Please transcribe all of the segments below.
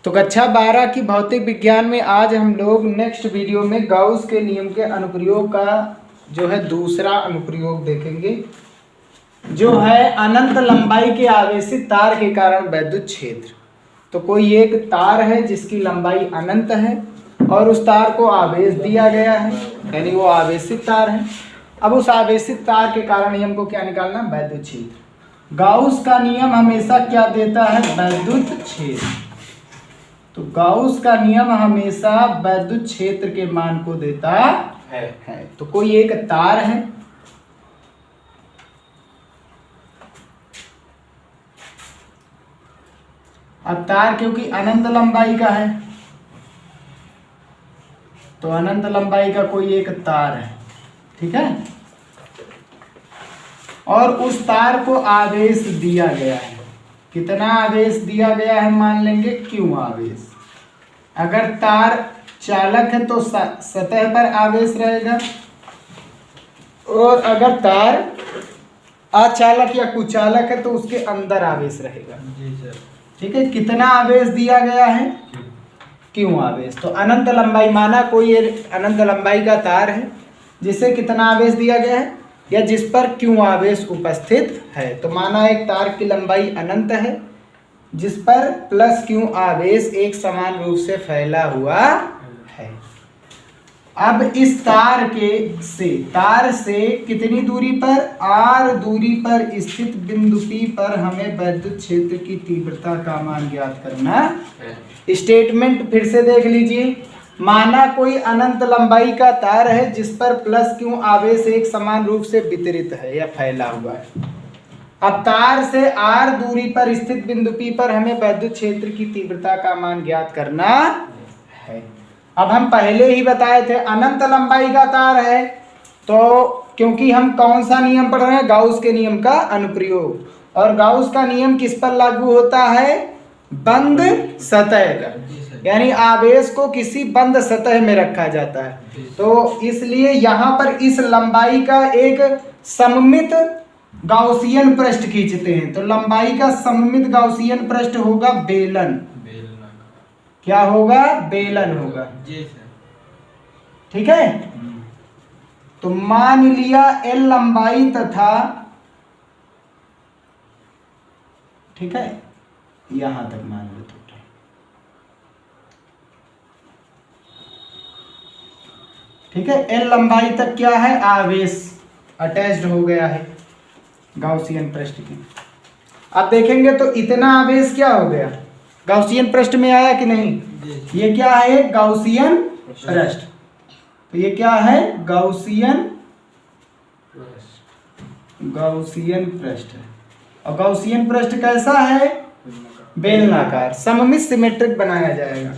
तो कक्षा 12 की भौतिक विज्ञान में आज हम लोग नेक्स्ट वीडियो में गाउस के नियम के अनुप्रयोग का जो है दूसरा अनुप्रयोग देखेंगे, जो है अनंत लंबाई के आवेशित तार के कारण वैद्युत क्षेत्र। तो कोई एक तार है जिसकी लंबाई अनंत है और उस तार को आवेश दिया गया है, यानी वो आवेशित तार है। अब उस आवेशित तार के कारण नियम को क्या निकालना? वैद्युत क्षेत्र। गाउस का नियम हमेशा क्या देता है? वैद्युत क्षेत्र। तो गाउस का नियम हमेशा वैद्युत क्षेत्र के मान को देता है। तो कोई एक तार है, अब तार क्योंकि अनंत लंबाई का है, तो अनंत लंबाई का कोई एक तार है, ठीक है। और उस तार को आवेश दिया गया है। कितना आवेश दिया गया है? मान लेंगे Q आवेश। अगर तार चालक है तो सतह पर आवेश रहेगा, और अगर तार अचालक या कुचालक है तो उसके अंदर आवेश रहेगा। जी सर, ठीक है। कितना आवेश दिया गया है? Q आवेश। तो अनंत लंबाई माना कोई अनंत लंबाई का तार है जिसे कितना आवेश दिया गया है या जिस पर Q आवेश उपस्थित है। तो माना एक तार की लंबाई अनंत है जिस पर प्लस Q आवेश एक समान रूप से फैला हुआ है। अब इस तार से कितनी दूरी पर? R दूरी पर स्थित बिंदु P पर हमें वैद्युत क्षेत्र की तीव्रता का मान ज्ञात करना है। स्टेटमेंट फिर से देख लीजिए। माना कोई अनंत लंबाई का तार है जिस पर प्लस Q आवेश एक समान रूप से वितरित है या फैला हुआ है। अब तार से R दूरी पर स्थित बिंदु P पर हमें वैद्युत क्षेत्र की तीव्रता का मान ज्ञात करना है। अब हम पहले ही बताए थे अनंत लंबाई का तार है, तो क्योंकि हम कौन सा नियम पढ़ रहे हैं? गाउस के नियम का अनुप्रयोग। और गाउस का नियम किस पर लागू होता है? बंद सतह का, यानी आवेश को किसी बंद सतह में रखा जाता है। तो इसलिए यहाँ पर इस लंबाई का एक सममित गाउसियन पृष्ठ खींचते हैं। तो लंबाई का सममित गाउसियन पृष्ठ होगा बेलन। क्या होगा? बेलन होगा। ठीक है। तो मान लिया L लंबाई तथा, ठीक है, यहां तक मान लो। ठीक है, L लंबाई तक क्या है? आवेश अटैच्ड हो गया है गाउसियन पृष्ठ की। अब देखेंगे तो इतना आवेश क्या हो गया? गाउसियन पृष्ठ में आया कि नहीं? ये क्या है? गाउसियन पृष्ठ। तो ये क्या है? गाउसियन पृष्ठ। और गाउसियन पृष्ठ कैसा है? बेलनाकार, सममित सिमेट्रिक बनाया जाएगा।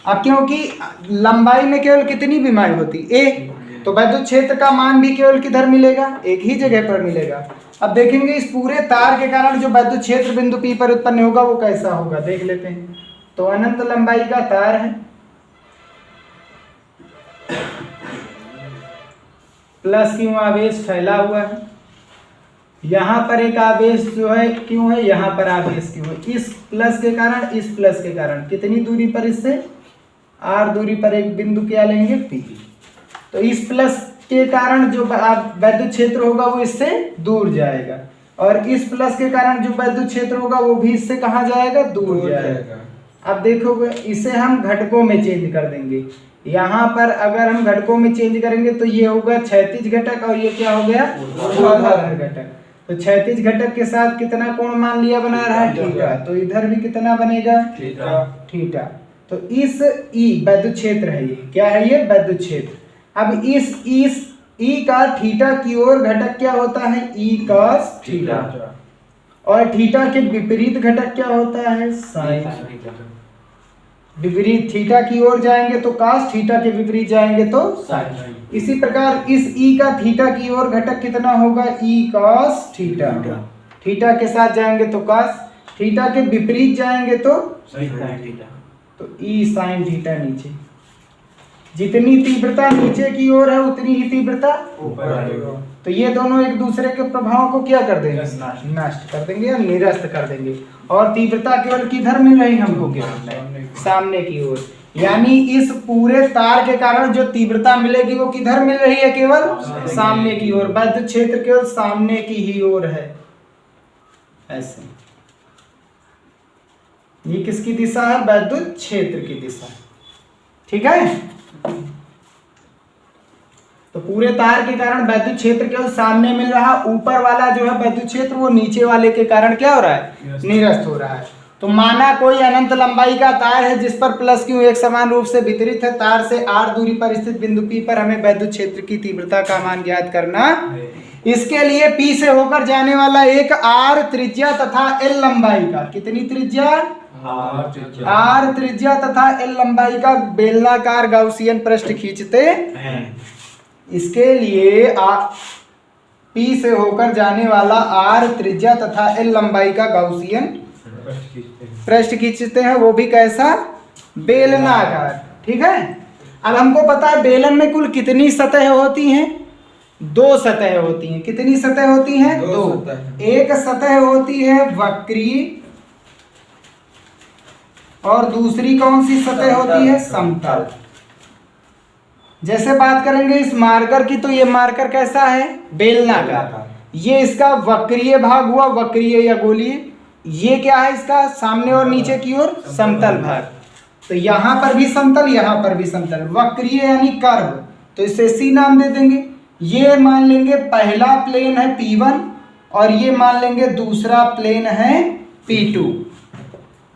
अब क्योंकि लंबाई में केवल कितनी बीमारी होती? एक, तो वैद्युत क्षेत्र का मान भी केवल किधर मिलेगा? एक ही जगह पर मिलेगा। अब देखेंगे इस पूरे तार के कारण जो वैद्युत क्षेत्र बिंदु P पर उत्पन्न होगा वो कैसा होगा, देख लेते हैं। तो अनंत लंबाई का तार है, प्लस Q आवेश फैला हुआ है। यहाँ पर एक आवेश जो है Q है, यहाँ पर आवेश Q है। इस प्लस के कारण, इस प्लस के कारण कितनी दूरी पर? इससे R दूरी पर एक बिंदु क्या लेंगे? P। तो इस प्लस के कारण जो वैद्युत क्षेत्र होगा वो इससे दूर जाएगा, और इस प्लस के कारण जो वैद्युत क्षेत्र होगा वो भी इससे कहाँ जाएगा? दूर जाएगा। अब देखोगे इसे हम घटकों में चेंज कर देंगे। यहाँ पर अगर हम घटकों में चेंज करेंगे तो ये होगा क्षैतिज घटक और ये क्या हो गया? ऊर्ध्वाधर घटक। तो क्षैतिज घटक के साथ कितना कोण मान लिया बना रहा है? थीटा। तो इधर भी कितना बनेगा? थीटा। तो इस E वैद्युत क्षेत्र है, ये क्या है? ये वैद्युत क्षेत्र। अब इस E का थीटा की ओर घटक क्या होता है? E cos theta. और थीटा के विपरीत घटक क्या होता है? साइन। विपरीत थीटा की ओर जाएंगे तो cos, थीटा के विपरीत जाएंगे तो साइन। इसी प्रकार इस E का थीटा की ओर घटक कितना होगा? E cos theta. थीटा के साथ जाएंगे तो cos, थीटा के विपरीत जाएंगे तो sin थीटा। तो E sin थीटा नीचे। जितनी तीव्रता नीचे की ओर है उतनी ही तीव्रता ऊपर आएगा। तो ये दोनों एक दूसरे के प्रभाव को क्या कर देंगे, नष्ट कर देंगे या निरस्त कर देंगे। और तीव्रता केवल किधर मिल रही हमको, केवल सामने की ओर। यानी इस पूरे तार के कारण जो तीव्रता मिलेगी वो किधर मिल रही है, केवल सामने की ओर। विद्युत क्षेत्र केवल सामने की ही ओर है। ऐसे ये किसकी दिशा है, विद्युत क्षेत्र की दिशा। ठीक है, तो पूरे तार के कारण विद्युत क्षेत्र केवल सामने मिल रहा, ऊपर वाला जो है विद्युत क्षेत्र वो नीचे वाले के कारण क्या हो रहा है, निरस्त हो रहा है। तो माना कोई अनंत लंबाई का तार है जिस पर प्लस क्यू एक समान रूप से वितरित है। तार से r दूरी पर स्थित बिंदु P पर हमें विद्युत क्षेत्र की तीव्रता का मान ज्ञात करना। इसके लिए P से होकर जाने वाला एक r त्रिज्या तथा l लंबाई का, कितनी त्रिज्या, r त्रिज्या तथा l लंबाई का बेलनाकार गाउसियन पृष्ठ खींचते हैं। इसके लिए P से होकर जाने वाला r त्रिज्या तथा l लंबाई का गाउसियन पृष्ठ खींचते हैं, वो भी कैसा, बेलनाकार। ठीक है, अब हमको पता है बेलन में कुल कितनी सतह होती हैं, 2 सतह होती हैं। कितनी सतह होती हैं, 2। एक सतह होती है वक्रीय और दूसरी कौन सी सतह होती है, समतल। जैसे बात करेंगे इस मार्कर की, तो ये मार्कर कैसा है, बेलनाकार। ये इसका वक्रीय भाग हुआ, वक्रीय या गोलीय। ये क्या है, इसका सामने और नीचे की ओर समतल भाग। तो यहां पर भी समतल, यहां पर भी समतल। वक्रीय यानी कर्व, तो इसे सी नाम दे देंगे। ये मान लेंगे पहला प्लेन है P1 और ये मान लेंगे दूसरा प्लेन है P2।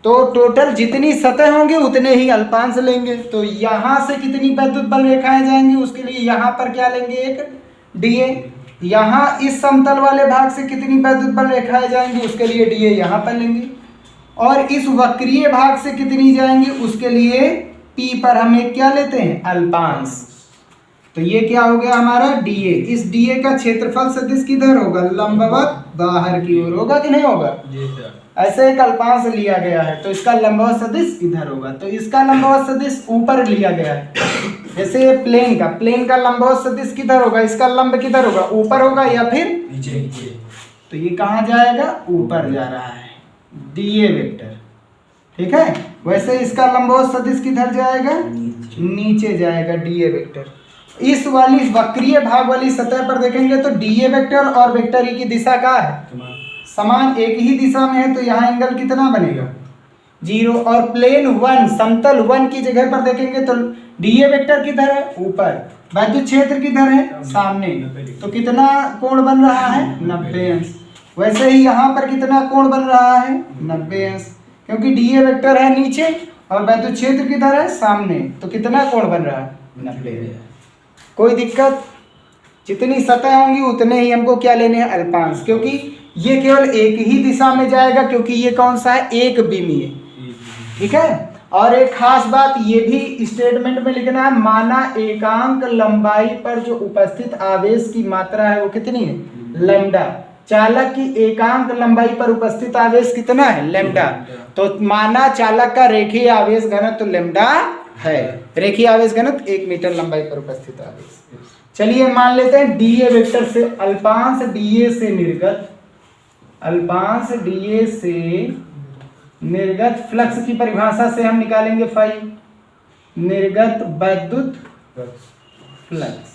तो टोटल जितनी सतह होंगे उतने ही अल्पांश लेंगे। तो यहां से कितनी विद्युत बल रेखाएं जाएंगी, उसके लिए यहां पर क्या लेंगे, एक dA। यहां इस समतल वाले भाग से कितनी विद्युत बल रेखाएं जाएंगी, उसके लिए dA यहां पर लेंगे। और इस वक्रीय भाग से कितनी जाएंगी, उसके लिए P पर हम एक क्या लेते हैं, अल्पांश। तो ये क्या हो गया हमारा dA। इस dA का क्षेत्रफल सदिश किधर होगा, लंबवत बाहर की ओर होगा कि नहीं होगा। ऐसे एक अल्पांश लिया गया है, तो इसका लंबवत सदिश इधर होगा। तो इसका लंबवत सदिश ऊपर लिया गया है। जैसे ये प्लेन का लंबवत सदिश किधर होगा, इसका लंब किधर होगा, ऊपर होगा या फिर नीचे। तो ये कहाँ जाएगा, ऊपर जा रहा है, dA वेक्टर। ठीक है, वैसे इसका लंबवत सदिश किधर जाएगा, नीचे जाएगा, dA वेक्टर। इस वाली वक्रीय भाग वाली सतह पर देखेंगे तो dA वेक्टर और वेक्टर ई की दिशा का है, समान, एक ही दिशा में है। तो यहाँ एंगल कितना बनेगा, 0। और प्लेन 1 समतल 1 की जगह पर देखेंगे तो dA वेक्टर किधर है, ऊपर। विद्युत क्षेत्र किधर है, सामने। तो कितना कोण बन रहा है, 90 अंश। वैसे ही यहाँ पर कितना कोण बन रहा है, 90 अंश, क्योंकि dA वेक्टर है नीचे और विद्युत क्षेत्र किधर है, सामने। तो कितना कोण बन रहा है, 90। कोई दिक्कत, जितनी सतह होंगी उतने ही हमको क्या लेने हैं, अल्पांश। क्योंकि ये केवल एक ही दिशा में जाएगा, क्योंकि ये कौन सा है, एक बीमीय। ठीक है, और एक खास बात ये भी स्टेटमेंट में लिखना है, माना एकांक लंबाई पर जो उपस्थित आवेश की मात्रा है वो कितनी है, लैम्डा। चालक की एकांक लंबाई पर उपस्थित आवेश कितना है, लैम्डा। तो माना चालक का रेखीय आवेश घनत्व तो लैम्डा है। रेखीय आवेश घनत्व 1 मीटर लंबाई पर उपस्थित आवेश। चलिए मान लेते हैं dA वेक्टर से अल्पांश dA से निर्गत, अल्पांश dA से निर्गत फ्लक्स की परिभाषा से हम निकालेंगे फाई, निर्गत विद्युत फ्लक्स।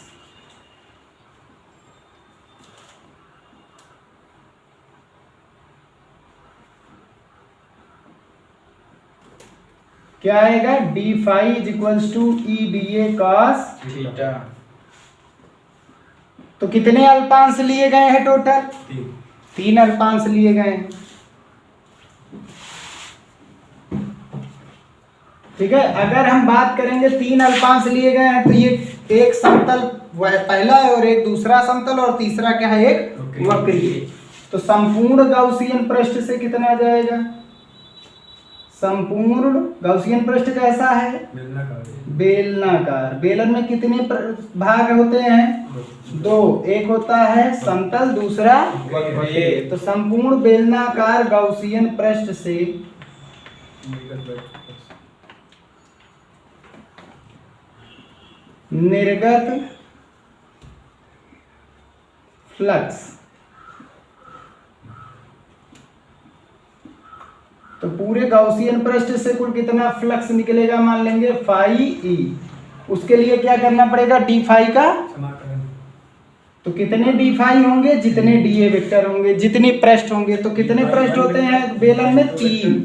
क्या आएगा, d phi is equals to E dA cos theta. तो कितने अल्पांश लिए गए हैं, टोटल 3 अल्पांश लिए गए हैं। ठीक है, अगर हम बात करेंगे 3 अल्पांश लिए गए हैं तो ये एक समतल वह पहला है और एक दूसरा समतल और तीसरा क्या है, एक वक्रीय। तो संपूर्ण गाउसियन पृष्ठ से कितना जाएगा, संपूर्ण गाउसियन पृष्ठ कैसा है, बेलनाकार। बेलन में कितने भाग होते हैं, 2। एक होता है समतल, दूसरा वक्रीय। तो संपूर्ण बेलनाकार गाउसियन पृष्ठ से निर्गत फ्लक्स। तो पूरे गॉसियन पृष्ठ से कुल कितना फ्लक्स निकलेगा मान लेंगे फाई ई। उसके लिए क्या करना पड़ेगा, डी फाई का समाकलन। तो कितने डी फाई होंगे, जितने डी ए वेक्टर होंगे, जितने पृष्ठ होंगे। तो कितने पृष्ठ होते हैं बेलन में, 3।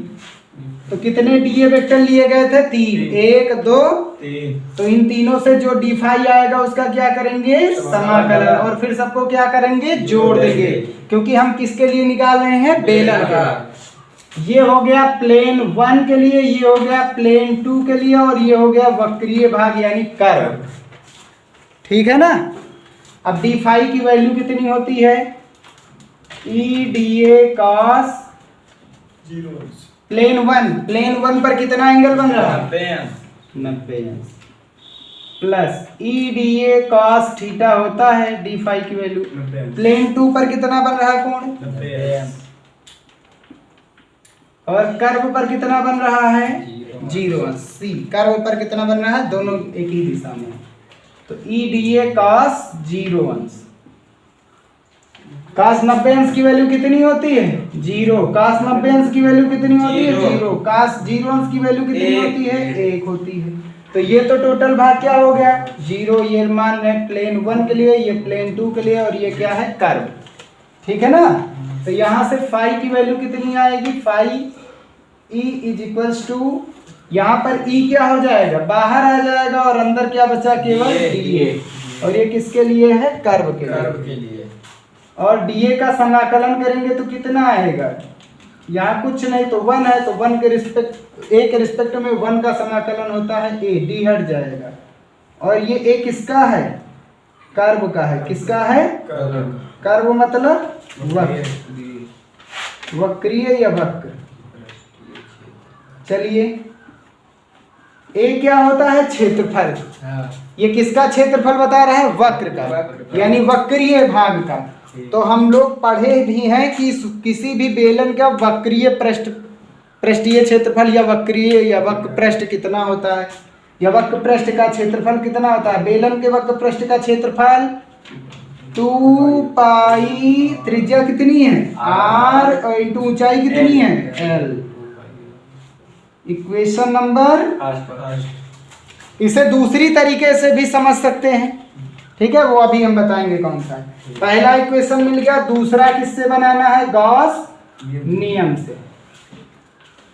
तो कितने डी ए वेक्टर लिए गए थे, 3, 1 2 3। तो इन तीनों से जो डी फाई आएगा उसका क्या करेंगे, समाकलन। और फिर सबको क्या करेंगे, जोड़ देंगे, क्योंकि हम किसके लिए निकाल रहे हैं, बेलन का। ये हो गया प्लेन 1 के लिए, ये हो गया प्लेन 2 के लिए, और ये हो गया वक्रीय भाग यानी कर्व। ठीक है ना। अब डी फाई की वैल्यू कितनी होती है, E D A cos 0। Plane 1 पर कितना एंगल बन रहा है, 90 अंश, plus E D A cos theta होता है डी फाई की वैल्यू। प्लेन 2 पर कितना बन रहा है कोण, 90 अंश, और कर्व पर कितना बन रहा है, 0 अंश। सी कर्व पर कितना बन रहा है, दोनों एक ही दिशा में। तो ई डी ए कॉस 0 अंश। कॉस 90 अंश की वैल्यू कितनी होती है, 0। कॉस 90 अंश की वैल्यू कितनी होती है, 0। कॉस 0 अंश की वैल्यू कितनी होती है, 1 होती है। तो ये तो टोटल भाग क्या हो गया, 0। ये मान रहे प्लेन 1 के लिए, ये प्लेन 2 के लिए, और ये क्या है, कर्व। ठीक है ना। तो यहाँ से फाई की वैल्यू कितनी आएगी, phi E is equals to, यहाँ पर ई क्या हो जाएगा, बाहर आ जाएगा, और अंदर क्या बचा, केवल डी ए। और ये किसके लिए है, कर्व के लिए। और डी ए का समाकलन करेंगे तो कितना आएगा, यहाँ कुछ नहीं तो 1 है, तो 1 के रिस्पेक्ट, ए के रिस्पेक्ट में 1 का समाकलन होता है ए, डी हट जाएगा। और ये ए किसका है, कर्व का है। किसका है, कर्व मतलब वक्र, वक्रीय या वक्र। चलिए, ए क्या होता है, क्षेत्रफल। ये किसका क्षेत्रफल बता रहा है, वक्र का, यानी वक्रीय भाग का। तो हम लोग पढ़े भी हैं कि किसी भी बेलन का वक्रीय पृष्ठीय क्षेत्रफल या वक्रीय या वक्र पृष्ठ कितना होता है, या वक्र पृष्ठ का क्षेत्रफल कितना होता है। बेलन के वक्र पृष्ठ का क्षेत्रफल 2 पाई, त्रिज्या कितनी है r, और इंटू ऊंचाई कितनी है l। इक्वेशन नंबर, इसे दूसरी तरीके से भी समझ सकते हैं, ठीक है, वो अभी हम बताएंगे कौन सा है। पहला इक्वेशन मिल गया, दूसरा किससे बनाना है, गॉस नियम से।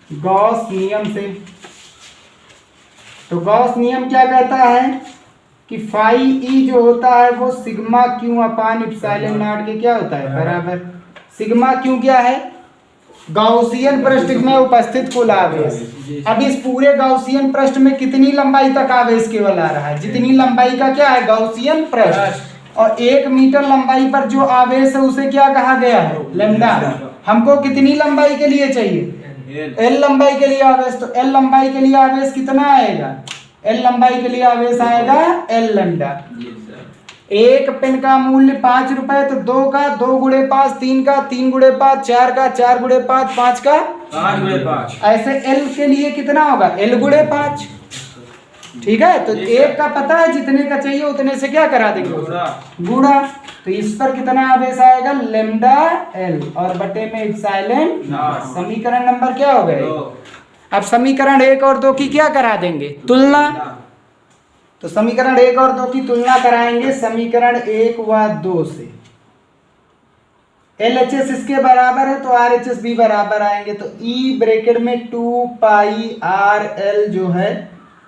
गॉस नियम से, तो गॉस नियम क्या कहता है कि फाई ई जो होता है वो sigma Q upon epsilon not के क्या होता है, बराबर। सिग्मा क्यू क्या है, गॉसियन पृष्ठ में उपस्थित कुल आवेश। अब इस पूरे गॉसियन पृष्ठ में कितनी लंबाई तक आवेश केवल आ रहा है, जितनी लंबाई का क्या है, गॉसियन पृष्ठ। और 1 मीटर लंबाई पर जो आवेश है उसे क्या कहा गया है, लैम्डा। हमको कितनी लंबाई के लिए चाहिए, एल लंबाई के लिए आवेश। तो एल लंबाई के लिए आवेश कितना आएगा, एल लंबाई के लिए आवेश आएगा एल लैम्डा। एक पेन का मूल्य 5 रुपए, तो 2 का 2 गुणे 5, 3 का 3 गुणे 5, 4 का 4 गुणे 5, 5 का 5 गुणे 5। ऐसे एल के लिए कितना होगा, एल गुणे 5। ठीक है, तो एक का पता है, जितने का चाहिए उतने से क्या करा देंगे, गुणा। तो इस पर कितना आवेश आएगा, लैम्डा एल, और बटे में इप्सिलॉन। समीकरण नंबर क्या हो गए। अब समीकरण 1 और 2 की क्या करा देंगे, तुलना। तो समीकरण 1 और 2 की तुलना कराएंगे समीकरण 1 व 2 से। LHS इसके बराबर है तो RHS भी बराबर आएंगे। तो E ब्रैकेट में 2 पाई R L जो है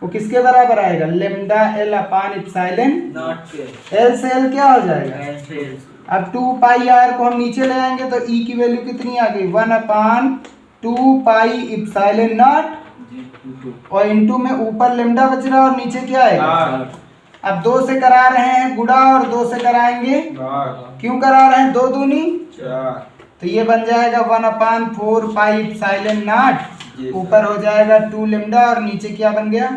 वो किसके बराबर आएगा, lambda L upon epsilon not के। L से L क्या हो जाएगा, अब 2 पाई R को हम नीचे ले आएंगे तो E की वैल्यू कितनी आ गई, 1 अपान 2 पाई इप्सिलॉन नॉट, और इनटू में ऊपर लैम्डा बच रहा है और नीचे क्या है। अब 2 से करा रहे हैं गुणा और 2 से कराएंगे, क्यों करा रहे हैं, 2 दूनी 4। तो ये बन जाएगा 1/4 पाई इप्सिलॉन नॉट, ऊपर हो जाएगा 2 लैम्डा और नीचे क्या बन गया,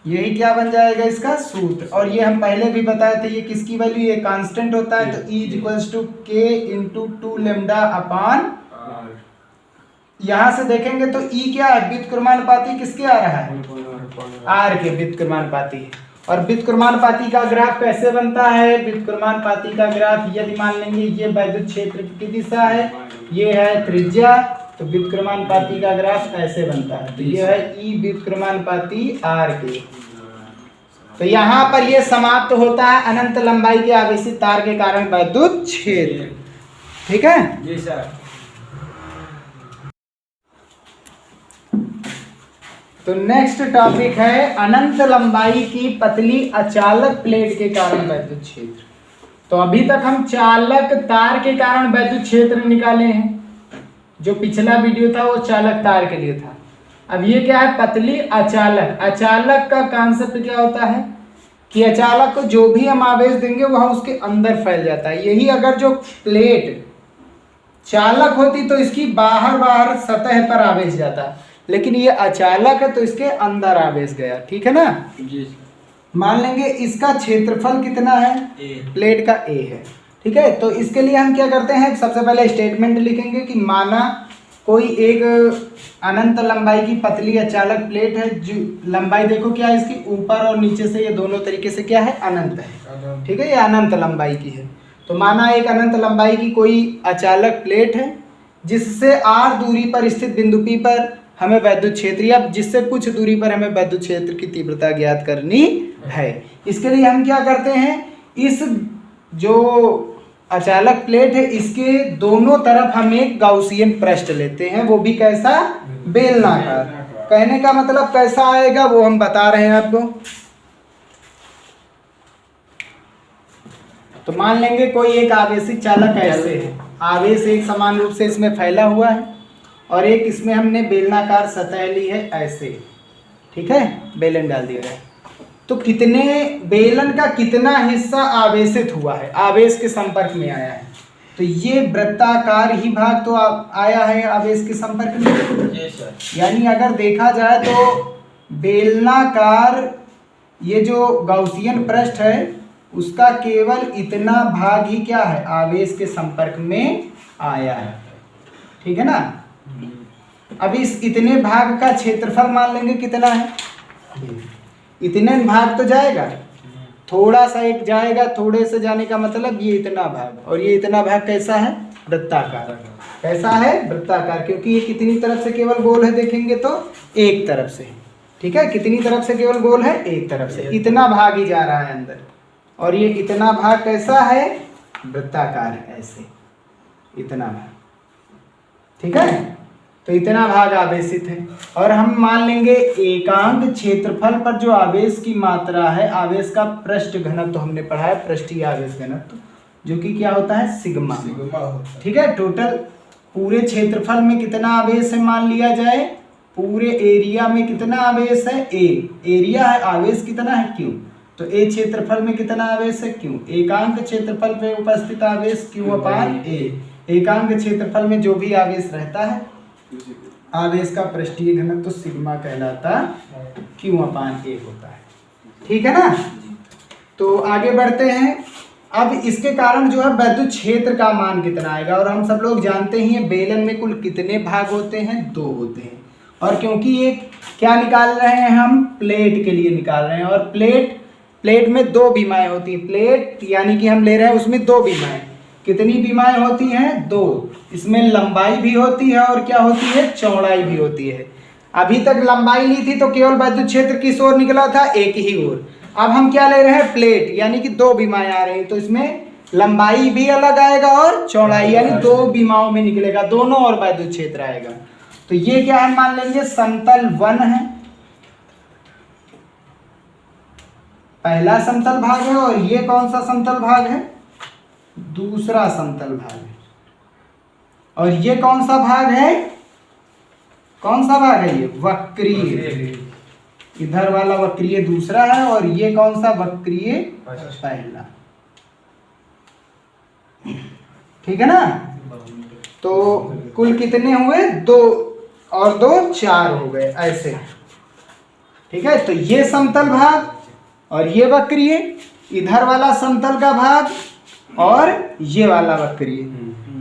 यही क्या बन जाएगा इसका सूत्र। और ये हम पहले भी बताए थे, ये किसकी वैल्यू, ये कांस्टेंट होता है। तो E equals to K into 2 lambda upon, यहां से देखेंगे तो E क्या है, व्युत्क्रमानुपाती किसके आ रहा है, R के व्युत्क्रमानुपाती। और व्युत्क्रमानुपाती का ग्राफ कैसे बनता है? व्युत्क्रमानुपाती का ग्राफ यदि मान लेंगे ये वैद्युत क्षेत्र की दिशा है, ये है त्रिज्या, तो व्युत्क्रमानुपाती का ग्राफ ऐसे बनता है। तो ये है ई व्युत्क्रमानुपाती आर के। तो यहाँ पर ये समाप्त होता है अनंत लंबाई के आवेशित तार के कारण वैद्युत क्षेत्र। ठीक है जी सर। तो नेक्स्ट टॉपिक है अनंत लंबाई की पतली अचालक प्लेट के कारण वैद्युत क्षेत्र। तो अभी तक हम चालक तार के कारण वैद्युत क्षेत्र निकाले हैं, जो पिछला वीडियो था वो चालक तार के लिए था। अब ये क्या है? पतली अचालक। अचालक का कॉन्सेप्ट क्या होता है कि अचालक को जो भी हम आवेश देंगे वह उसके अंदर फैल जाता है। यही अगर जो प्लेट चालक होती तो इसकी बाहर सतह पर आवेश जाता, लेकिन ये अचालक है तो इसके अंदर आवेश गया। ठीक है ना जी। मान लेंगे इसका क्षेत्रफल कितना है? प्लेट का ए है। ठीक है, तो इसके लिए हम क्या करते हैं, सबसे पहले स्टेटमेंट लिखेंगे कि माना कोई एक अनंत लंबाई की पतली अचालक प्लेट है, जो लंबाई देखो क्या है इसकी, ऊपर और नीचे से ये दोनों तरीके से क्या है? अनंत है। ठीक है, ये अनंत लंबाई की है। तो माना एक अनंत लंबाई की कोई अचालक प्लेट है जिससे r दूरी पर स्थित बिंदु P पर हमें वैद्युत क्षेत्र, या जिससे कुछ दूरी पर हमें वैद्युत क्षेत्र की तीव्रता ज्ञात करनी है। इसके लिए हम क्या करते हैं, इस जो अचालक प्लेट है इसके दोनों तरफ हम एक गाउसियन पृष्ठ लेते हैं, वो भी कैसा? बेलनाकार। कहने का मतलब कैसा आएगा वो हम बता रहे हैं आपको। तो मान लेंगे कोई एक आवेशित चालक ऐसे है, आवेश एक समान रूप से इसमें फैला हुआ है और एक इसमें हमने बेलनाकार सतह ली है ऐसे। ठीक है, बेलन डाल दिया है। तो कितने बेलन का कितना हिस्सा आवेशित हुआ है, आवेश के संपर्क में आया है? तो ये वृत्ताकार ही भाग तो आया है आवेश के संपर्क में। यानी अगर देखा जाए तो बेलनाकार ये जो गाउसियन पृष्ठ है उसका केवल इतना भाग ही क्या है? आवेश के संपर्क में आया है। ठीक है ना। अब इस इतने भाग का क्षेत्रफल मान लेंगे कितना है? इतने भाग तो जाएगा, थोड़ा सा एक जाएगा, थोड़े से जाने का मतलब ये इतना भाग, और ये इतना भाग कैसा है? वृत्ताकार। कैसा है? वृत्ताकार, क्योंकि ये कितनी तरफ से केवल गोल है देखेंगे तो एक तरफ से। ठीक है, कितनी तरफ से केवल गोल है? एक तरफ से। इतना भाग ही जा रहा है अंदर, और ये इतना भाग कैसा है? वृत्ताकार है ऐसे, इतना भाग। ठीक है, तो इतना भाग आवेशित है। और हम मान लेंगे एकांक क्षेत्रफल पर जो आवेश की मात्रा है, आवेश का पृष्ठ घनत्व तो हमने पढ़ा है, पृष्ठीय आवेश घनत्व, जो कि क्या होता है? सिग्मा होता है। ठीक है, टोटल पूरे क्षेत्रफल में कितना आवेश है मान लिया जाए, पूरे एरिया में कितना आवेश है? ए। एरिया है, आवेश कितना है? क्यू। तो ए क्षेत्रफल में कितना आवेश है? क्यू। एकांक क्षेत्रफल पे उपस्थित आवेश क्यू अपान ए। एकांक क्षेत्रफल में जो भी आवेश रहता है, आवेश का पृष्ठीय घनत्व तो सिग्मा कहलाता, क्यू अपान ए होता है। ठीक है ना। तो आगे बढ़ते हैं। अब इसके कारण जो है वैद्युत क्षेत्र का मान कितना आएगा, और हम सब लोग जानते ही हैं बेलन में कुल कितने भाग होते हैं? 2 होते हैं। और क्योंकि ये क्या निकाल रहे हैं हम? प्लेट के लिए निकाल रहे हैं, और प्लेट में 2 बीमाएं होती हैं। प्लेट यानी कि हम ले रहे हैं उसमें 2 बीमाएं। कितनी बीमाएं होती हैं? 2। इसमें लंबाई भी होती है और क्या होती है? चौड़ाई भी होती है। अभी तक लंबाई ली थी तो केवल वैद्युत क्षेत्र किस ओर निकला था? एक ही ओर। अब हम क्या ले रहे हैं? प्लेट, यानी कि 2 बीमाएं आ रही हैं, तो इसमें लंबाई भी अलग आएगा और चौड़ाई, यानी 2 बीमाओं में निकलेगा, दोनों और वैद्युत क्षेत्र आएगा। तो ये क्या है मान लेंगे? समतल 1 है, पहला समतल भाग है, और ये कौन सा समतल भाग है? दूसरा समतल भाग है। और ये कौन सा भाग है? कौन सा भाग है? ये वक्रीय। इधर वाला वक्रीय दूसरा है, और ये कौन सा? वक्रीय पहला। ठीक है ना। तो कुल कितने हुए? 2 और 2 4 हो गए ऐसे। ठीक है, तो ये समतल भाग और ये वक्रीय, इधर वाला समतल का भाग और ये वाला वक्रीय,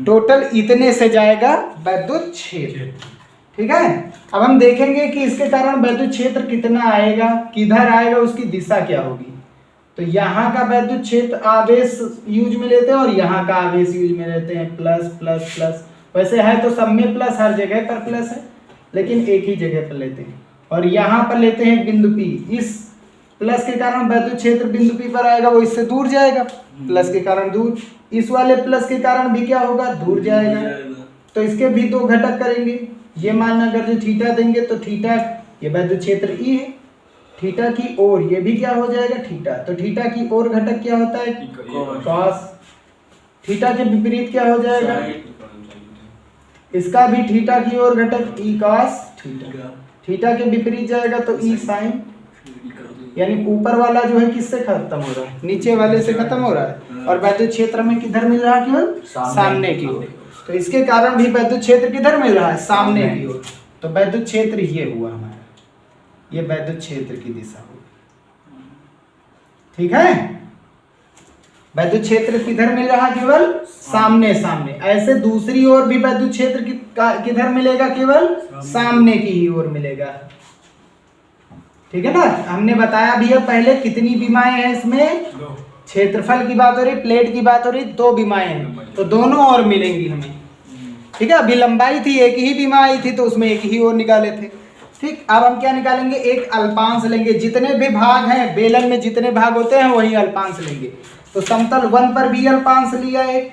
टोटल इतने से जाएगा वैद्युत क्षेत्र। ठीक है, अब हम देखेंगे कि इसके कारण वैद्युत क्षेत्र कितना आएगा, किधर आएगा, उसकी दिशा क्या होगी। तो यहाँ का वैद्युत क्षेत्र आवेश यूज में लेते हैं और यहाँ का आवेश यूज में लेते हैं, प्लस प्लस प्लस। वैसे है तो सब में प्लस, हर जगह पर प्लस है, लेकिन एक ही जगह पर लेते हैं। और यहाँ पर लेते हैं बिंदु P। इस प्लस के कारण वैद्युत क्षेत्र बिंदु P पर आएगा, वो इससे दूर जाएगा, प्लस के कारण दूर। इस वाले प्लस के कारण भी क्या होगा, दूर जाएगा। तो इसके भी दो घटक करेंगे। ये मानना अगर जो थीटा देंगे तो थीटा, ये वैद्युत क्षेत्र E है, थीटा की ओर ये भी क्या हो जाएगा, थीटा। तो थीटा की ओर घटक क्या होता है, कॉस। थीटा के विपरीत क्या हो जाएगा, इसका भी थीटा की ओर घटक ई कॉस थीटा। थीटा के विपरीत जाएगा तो ई साइन। यानी ऊपर वाला जो है किससे खत्म हो रहा है, नीचे वाले से खत्म हो रहा है। और वैद्युत क्षेत्र में किधर मिल रहा है, केवल सामने की ओर। तो इसके कारण भी वैद्युत क्षेत्र किधर मिल रहा है, सामने की ओर। तो वैद्युत क्षेत्र ये हुआ हमारा, ये वैद्युत क्षेत्र की दिशा होगी। ठीक है, वैद्युत क्षेत्र किधर मिल रहा है, केवल सामने सामने। ऐसे दूसरी ओर भी वैद्युत क्षेत्र किधर मिलेगा, केवल सामने की ही ओर मिलेगा। ठीक है ना। हमने बताया भी है पहले कितनी विमाएं हैं इसमें, क्षेत्रफल की बात हो रही, प्लेट की बात हो रही, दो विमाएं हैं, तो दोनों ओर मिलेंगी हमें। ठीक है, अभी लंबाई थी, एक ही विमा आई थी तो उसमें एक ही ओर निकाले थे। ठीक, अब हम क्या निकालेंगे, एक अल्पांश लेंगे। जितने भी भाग हैं बेलन में, जितने भाग होते हैं वही अल्पांश लेंगे। तो समतल 1 पर भी अल्पांश लिया, एक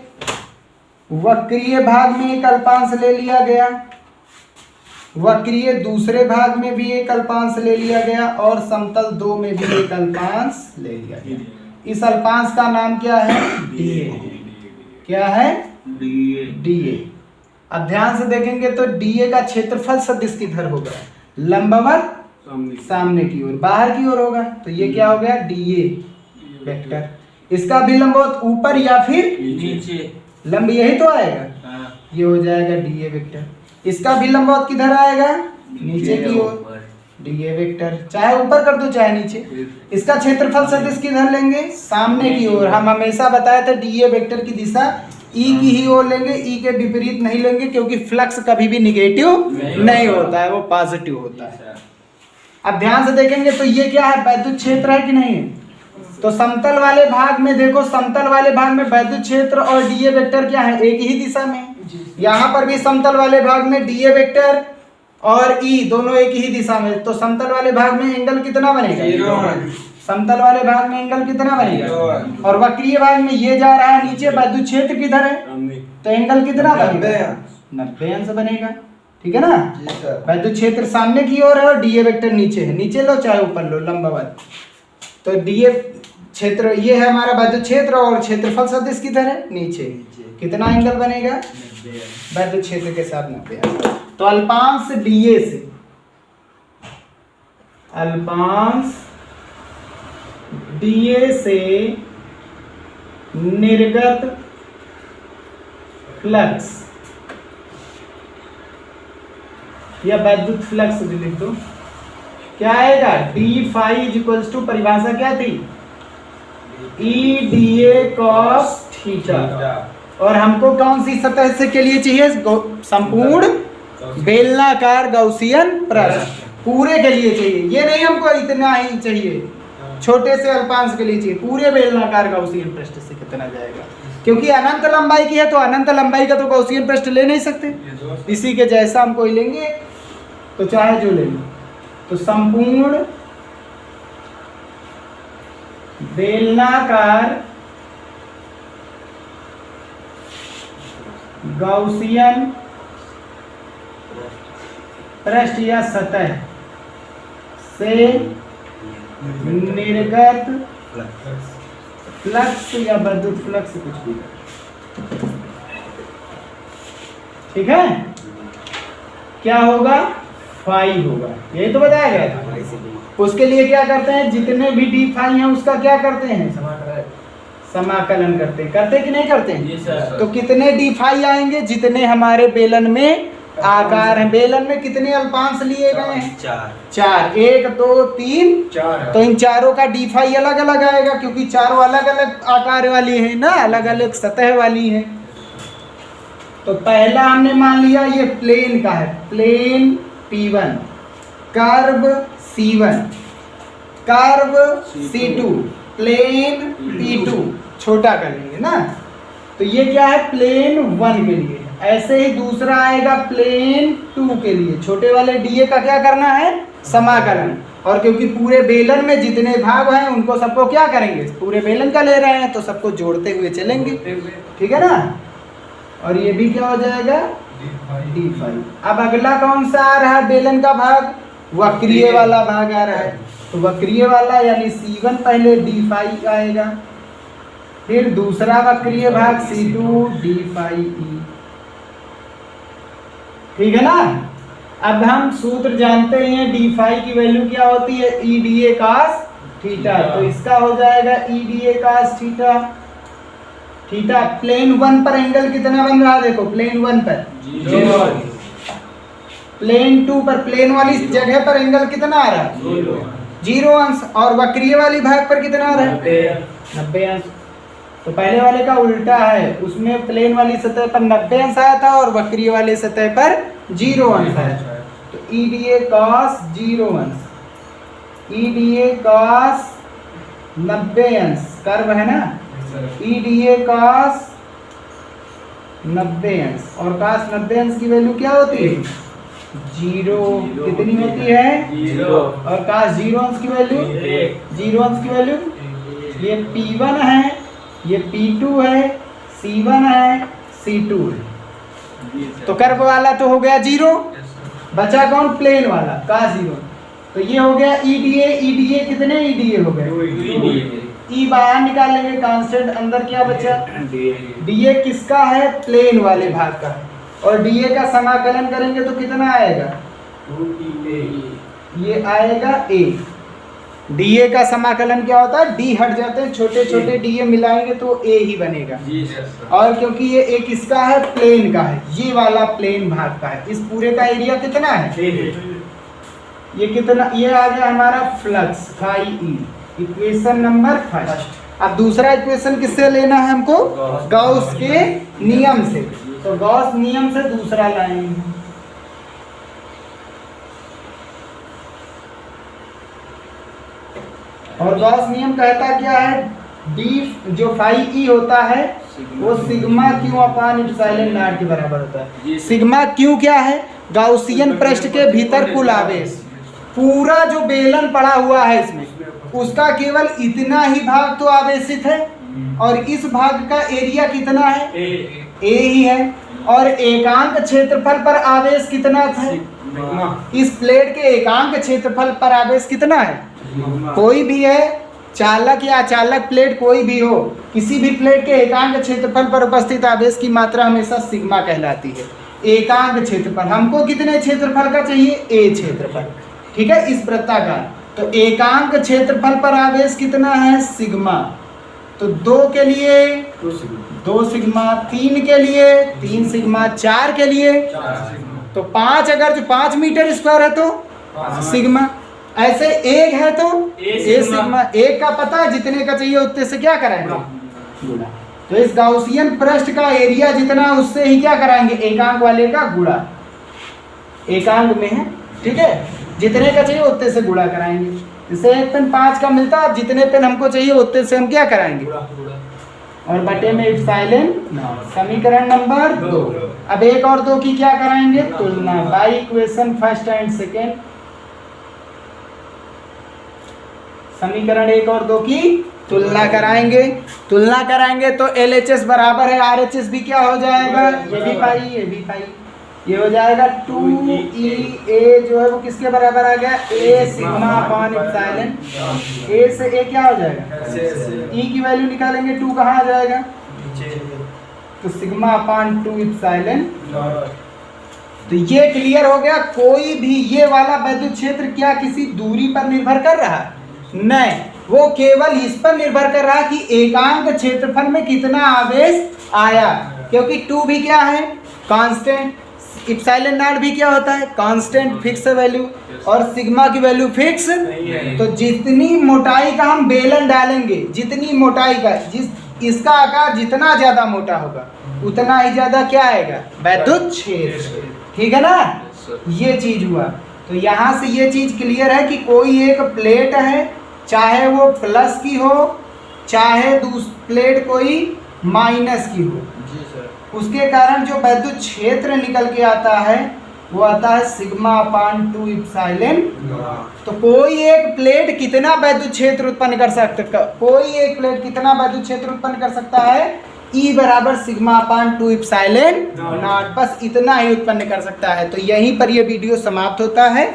वक्रीय भाग में एक अल्पांश ले लिया गया, वक्रीय दूसरे भाग में भी एक अल्पांश ले लिया गया, और समतल 2 में भी एक अल्पांश ले लिया गया। इस अल्पांश का नाम क्या है, डीए। क्या है, डीए। अब ध्यान से देखेंगे तो डीए का क्षेत्रफल सदिश किधर होगा, लंबवत सामने की ओर, बाहर की ओर होगा। तो ये क्या हो गया, डीए वेक्टर। इसका भी लंबवत ऊपर या फिर नीचे, लंब यही तो आएगा, ये हो जाएगा डीए वेक्टर। इसका भी लंबवत किधर आएगा, नीचे की ओर, डीए वेक्टर। चाहे ऊपर कर दो चाहे नीचे। इसका क्षेत्रफल सदिश किधर लेंगे, सामने की ओर। हम हमेशा बताया था डीए वेक्टर की दिशा ई की ही ओर लेंगे, ई के विपरीत नहीं लेंगे, क्योंकि फ्लक्स कभी भी निगेटिव नहीं होता है, वो पॉजिटिव होता है। अब ध्यान से देखेंगे तो ये क्या है, वैद्युत क्षेत्र है कि नहीं है। तो समतल वाले भाग में देखो, समतल वाले भाग में वैद्युत क्षेत्र और डीए वेक्टर क्या है, एक ही दिशा में। यहाँ पर भी समतल वाले भाग में डीए वेक्टर और ई दोनों एक ही दिशा में। तो समतल वाले भाग में एंगल कितना बनेगा, समतल वाले भाग में एंगल कितना बनेगा, और वक्रीय भाग में ये जा रहा है नीचे, वैद्युत क्षेत्र किधर है, तो एंगल कितना बनेगा, 90 अंश बनेगा। ठीक है ना। वैद्युत क्षेत्र सामने की ओर है और डीए वेक्टर नीचे है, नीचे लो चाहे ऊपर लो, लंबवत। तो डीए क्षेत्र ये है हमारा वैद्युत क्षेत्र, और क्षेत्रफल सदिश किधर है, नीचे। कितना एंगल बनेगा, वैद्युत क्षेत्र के साथ 90। तो अल्पांश डीए से, अल्पांश डीए से निर्गत फ्लक्स या वैद्युत फ्लक्स भी लिख दो, क्या आएगा, D phi is equals to, परिभाषा क्या थी, E D A cos theta. और हमको कौन सी सतह से के लिए चाहिए, संपूर्ण बेलनाकार गौसियन पृष्ठ, पूरे के लिए चाहिए। ये नहीं हमको इतना ही चाहिए, छोटे से अल्पांश के लिए चाहिए, पूरे बेलनाकार गौसियन पृष्ठ से कितना जाएगा। क्योंकि अनंत लंबाई की है तो अनंत लंबाई का तो गौसियन पृष्ठ ले नहीं सकते, इसी के जैसा हम कोई लेंगे तो चाहे जो लेंगे। तो संपूर्ण बेलनाकार गौसियन पृष्ठ या सतह से निर्गत फ्लक्स या विद्युत फ्लक्स, कुछ भी। ठीक है, क्या होगा, फाई होगा, यही तो बताया गया था। उसके लिए क्या करते हैं, जितने भी डी फाई हैं उसका क्या करते हैं, समाकलन करते हैं, करते कि नहीं करते हैं। तो कितने डी फाई आएंगे, जितने हमारे बेलन में आकार है। बेलन में कितने अल्पांश लिए गए हैं, चार, 1 2 3 4। तो इन चारों का डी फाई अलग अलग आएगा, क्योंकि चारों अलग अलग आकार वाली है ना, अलग अलग सतह वाली है। तो पहला हमने मान लिया ये प्लेन का है, plane P1, curve C1, curve C2, plane P2 छोटा कर लेंगे ना, तो ये क्या है प्लेन 1 के लिए। ऐसे ही दूसरा आएगा प्लेन 2 के लिए, छोटे वाले DA का क्या करना है समाकलन। और क्योंकि पूरे बेलन में जितने भाग हैं उनको सबको क्या करेंगे, पूरे बेलन का ले रहे हैं तो सबको जोड़ते हुए चलेंगे, ठीक है ना। और ये भी क्या हो जाएगा D5। अब अगला कौन सा आ रहा है बेलन का भाग, वक्रीय वाला भाग आ रहा है, तो वक्रीय वाला यानी C1 पहले D5 आएगा, फिर दूसरा वक्रीय भाग C2 D5E, ठीक है ना। अब हम सूत्र जानते हैं D5 की वैल्यू क्या होती है EDA cos थीटा, तो इसका हो जाएगा EDA cos theta. Theta plane 1 पर एंगल कितना बन रहा है, देखो प्लेन 1 पर 0, प्लेन 2 पर प्लेन वाली जगह पर एंगल कितना आ रहा है 0 अंश, और वक्रीय वाली भाग पर कितना आ रहा है 90 अंश। तो पहले वाले का उल्टा है, उसमें प्लेन वाली सतह पर 90 अंश आया था और वक्रीय वाली सतह पर 0 अंश आया। तो EDA cos 0 अंश, EDA cos 90 अंश कर्व है ना, EDA cos 90 अंश, और cos 90 अंश की वैल्यू क्या होती है 0, कितनी होती है 0, और cos 0 अंश की वैल्यू 0 अंश की वैल्यू, ये P1 है, ये P2 है, C1 है, C2 है। तो कर्व वाला तो हो गया 0, बचा कौन प्लेन वाला cos 0, तो ये हो गया EDA। EDA कितने EDA हो गए, E बाहर निकालेंगे कांस्टेंट, अंदर क्या बचा DA किसका है प्लेन वाले भाग का, और DA का समाकलन करेंगे तो कितना आएगा ये आएगा A। DA का समाकलन क्या होता है, D हट जाते हैं, छोटे छोटे DA मिलाएंगे तो A ही बनेगा। और क्योंकि ये एक किसका है प्लेन का है, ये वाला प्लेन भाग का है, इस पूरे का एरिया कितना है ये कितना, ये आ गया हमारा flux phi E, equation number first. अब दूसरा इक्वेशन किससे लेना है हमको, गॉस के नियम से, तो गॉस नियम से दूसरा लाएंगे। और गॉस नियम कहता क्या है, D जो फाई E होता है वो sigma Q upon epsilon not के बराबर होता है। सिग्मा क्यू क्या है, गाउसियन पृष्ठ के भीतर कुल आवेश, पूरा जो बेलन पड़ा हुआ है इसमें उसका केवल इतना ही भाग तो आवेशित है, और इस भाग का एरिया कितना है A ही है, और एकांक क्षेत्रफल पर आवेश कितना था, इस प्लेट के एकांक क्षेत्रफल पर आवेश कितना है, कोई भी है चालक या अचालक प्लेट कोई भी हो, किसी भी प्लेट के एकांक क्षेत्रफल पर उपस्थित आवेश की मात्रा हमेशा सिग्मा कहलाती है। एकांक क्षेत्रफल हमको कितने क्षेत्रफल का चाहिए A क्षेत्रफल, ठीक है इस वृत्ताकार, तो एकांक क्षेत्रफल पर आवेश कितना है सिग्मा, तो 2 के लिए 2 सिग्मा, 3 के लिए 3 सिग्मा, 4 के लिए तो 5, अगर जो 5 मीटर स्क्वायर है तो सिग्मा, ऐसे 1 है तो A सिग्मा। 1 का पता है जितने का चाहिए उतने से क्या कराएंगे गुणा, तो इस गाउसियन पृष्ठ का एरिया जितना उससे ही क्या कराएंगे एकांक वाले का गुणा, एकांक में है ठीक है, जितने का चाहिए उतने से गुणा कराएंगे। जैसे एक पेन 5 का मिलता है, जितने पेन हमको चाहिए उतने से हम क्या कराएंगे और बटे में इप्सिलॉन, समीकरण नंबर 2। अब 1 और 2 की क्या कराएंगे तुलना, by equation first and second, समीकरण 1 और 2 की तुलना कराएंगे। तुलना कराएंगे तो LHS बराबर है RHS भी क्या हो जाएगा, ये भी पाई ये भी पाई, ये हो जाएगा 2EA जो है वो किसके बराबर आ गया A sigma upon epsilon, A से A क्या हो जाएगा E की वैल्यू निकालेंगे 2 कहाँ आ जाएगा तो सिग्मा अपान 2 इप्सिलॉन। तो ये क्लियर हो गया, कोई भी ये वाला विद्युत क्षेत्र क्या किसी दूरी पर निर्भर कर रहा है, नहीं, वो केवल इस पर निर्भर कर रहा है कि एकांक क्षेत्रफल में कितना आवेश आया, क्योंकि 2 भी क्या है कांस्टेंट, इप्सिलॉन नॉट भी क्या होता है कांस्टेंट फिक्स वैल्यू, और सिग्मा की वैल्यू फिक्स। तो जितनी मोटाई का हम बेलन डालेंगे, जितनी मोटाई का, इसका आकार जितना ज्यादा मोटा होगा उतना ही ज्यादा क्या आएगा विद्युत क्षेत्र, ठीक है ना, ये चीज हुआ। तो यहाँ से ये चीज क्लियर है कि कोई एक प्लेट है, चाहे वो प्लस की हो चाहे प्लेट कोई माइनस की हो, जी सर। उसके कारण जो विद्युत क्षेत्र निकल के आता है वो आता है सिग्मा अपान 2 इप्सिलॉन। तो कोई एक प्लेट कितना विद्युत क्षेत्र उत्पन्न कर सकता है, कोई एक प्लेट कितना विद्युत क्षेत्र उत्पन्न कर सकता है, E बराबर सिग्मा अपान 2 इप्सिलॉन नॉट, बस इतना ही उत्पन्न कर सकता है। तो यहीं पर ये वीडियो समाप्त होता है।